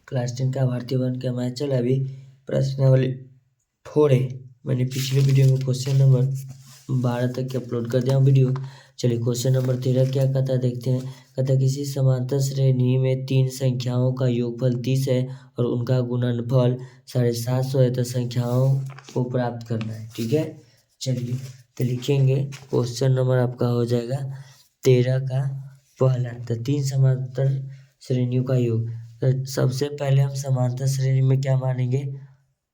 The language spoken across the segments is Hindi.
क्लास 10 का भारतीय वन का मैथ चला। अभी प्रश्नावली 4 है। मैंने पिछले वीडियो में क्वेश्चन नंबर 12 तक के अपलोड कर दिया हूँ वीडियो। चलिए क्वेश्चन नंबर 13 क्या कहता है देखते हैं। कहता है किसी समांतर श्रेणी में 3 संख्याओं का योगफल 30 है और उनका गुणनफल 750 है, तो संख्याओं को प्राप्त करना है। ठीक है, चलिए तो लिखेंगे। क्वेश्चन नंबर आपका हो जाएगा 13 का पहला, तो 3 समांतर श्रेणियों का योग। तो सबसे पहले हम समांतर श्रेणी में क्या मानेंगे,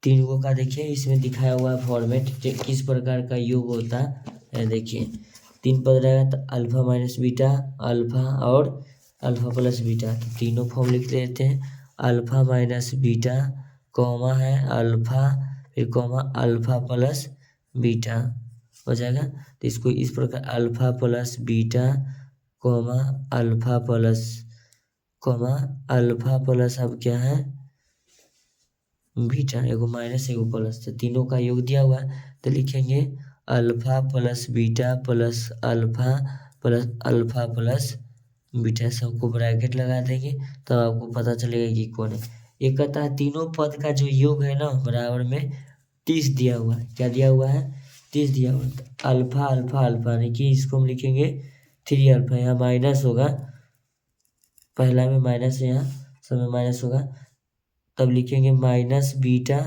तीनों का देखिए इसमें दिखाया हुआ फॉर्मेट किस प्रकार का योग होता है। देखिए 3 पद रहेगा तो अल्फा माइनस बीटा, अल्फा और अल्फा प्लस बीटा, तो तीनों फॉर्म लिख लेते हैं। अल्फा माइनस बीटा कॉमा है अल्फा, फिर कॉमा अल्फा प्लस बीटा हो जाएगा। तो इसको इस प्रकार alpha plus beta comma alpha plus comma alpha plus अब क्या है बीटा, एगो माइनस एगो प्लस, तो तीनों का योग दिया हुआ है। तो लिखेंगे alpha plus beta plus alpha plus beta, सबको ब्रैकेट लगा देंगे तो आपको पता चलेगा कि कौन है। ये कहता है तीनों पद का जो योग है ना बराबर में 30 दिया हुआ है। क्या दिया हुआ है, 30 दिया हुआ है। तो अल्फा अल्फा अल्फा यानी कि इसको हम लिखेंगे 3 अल्फा, यहाँ माइनस होगा, पहला में माइनस है, यहाँ सब में माइनस होगा, तब लिखेंगे माइनस बीटा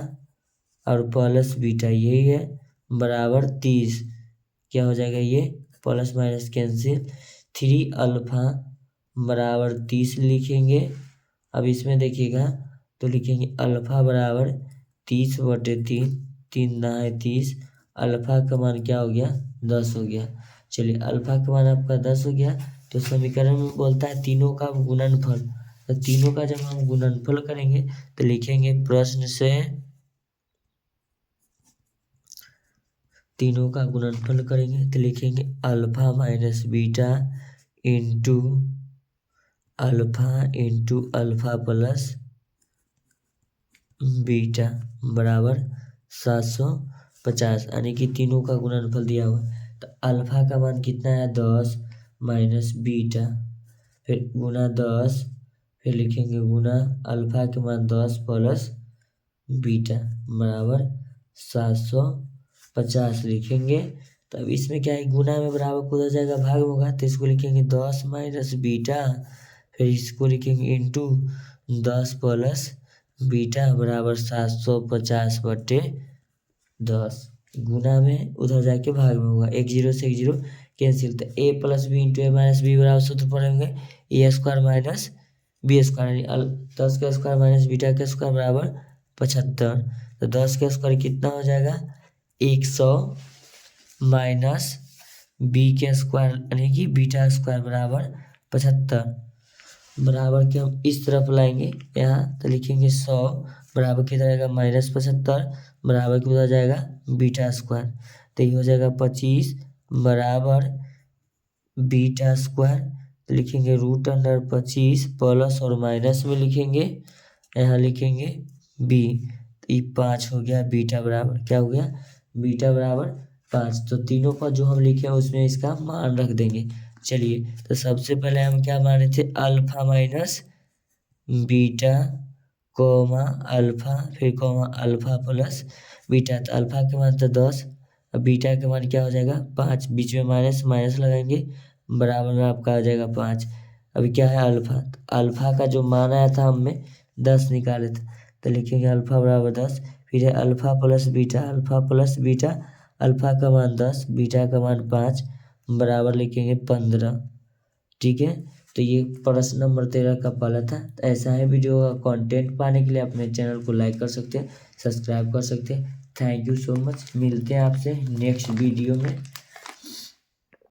और प्लस बीटा, यही है बराबर 30। क्या हो जाएगा, ये प्लस माइनस कैंसिल, 3 अल्फा बराबर 30 लिखेंगे। अब इसमें देखिएगा तो लिखेंगे अल्फा बराबर 30/3, 3 ना है 30, अल्फा का मान क्या हो गया 10 हो गया। चलिए अल्फा का मान आपका 10 हो गया, तो समीकरण में बोलता है तीनों का गुणनफल, तो तीनों का जब हम गुणनफल करेंगे तो लिखेंगे प्रश्न से तीनों का गुणनफल करेंगे तो लिखेंगे alpha minus beta into alpha plus beta बराबर 750, यानी कि तीनों का गुणनफल दिया हुआ। तो अल्फा का मान कितना है 10 माइनस बीटा, फिर गुना 10, फिर लिखेंगे गुना अल्फा के मान 10 प्लस बीटा बराबर 750 लिखेंगे। तो अब इसमें क्या है, गुना में बराबर को हो जाएगा भाग में होगा, तो इसको लिखेंगे 10 माइनस बीटा, फिर इसको लिखेंगे इंटू 10 प्लस बीटा बराबर 750/10। गुना में उधर जाके भाग में होगा, 1 0 से 1 0 कैंसिल, तो a plus B into A minus B बराबर सूत्र पढ़ेंगे A square minus B square, यानी 10 का स्क्वायर माइनस बीटा का स्क्वायर बराबर 75। तो 10 का स्क्वायर कितना हो जाएगा 100 माइनस बी के स्क्वायर यानी कि बीटा स्क्वायर बराबर 75, बराबर के हम इस तरफ लाएंगे यहाँ, तो लिखेंगे 100 बराबर कितना जाएगा -75 बराबर कितना हो जाएगा बीटा स्क्वायर, तो ये हो जाएगा 25 बराबर बीटा स्क्वायर, तो लिखेंगे √25 प्लस और माइनस में लिखेंगे, यहाँ लिखेंगे b, तो ये 5 हो गया, बीटा बराबर क्या हो गया बीटा बराबर 5। तो तीनों पर जो हम लिखे हैं उसमें इसका मान रख देंगे। चलिए तो सबसे पहले हम क्या माने थे alpha minus beta comma alpha, फिर कोमा अल्फा प्लस बीटा, तो अल्फा के मान तो 10, अब बीटा के मान क्या हो जाएगा 5, बीच में माइनस माइनस लगाएंगे बराबर में आपका आ जाएगा 5। अभी क्या है अल्फा, तो अल्फा का जो मान आया था हमें 10 निकाले थे, तो लिखेंगे अल्फा बराबर 10, फिर है अल्फा प्लस बीटा, अल्फा का मान 10 बीटा का मान 5 बराबर लिखेंगे 15। ठीक है, तो ये प्रश्न नंबर 13 का पहला था। तो ऐसा है वीडियो का कंटेंट पाने के लिए अपने चैनल को लाइक कर सकते हैं, सब्सक्राइब कर सकते हैं। थैंक यू सो मच, मिलते हैं आपसे नेक्स्ट वीडियो में।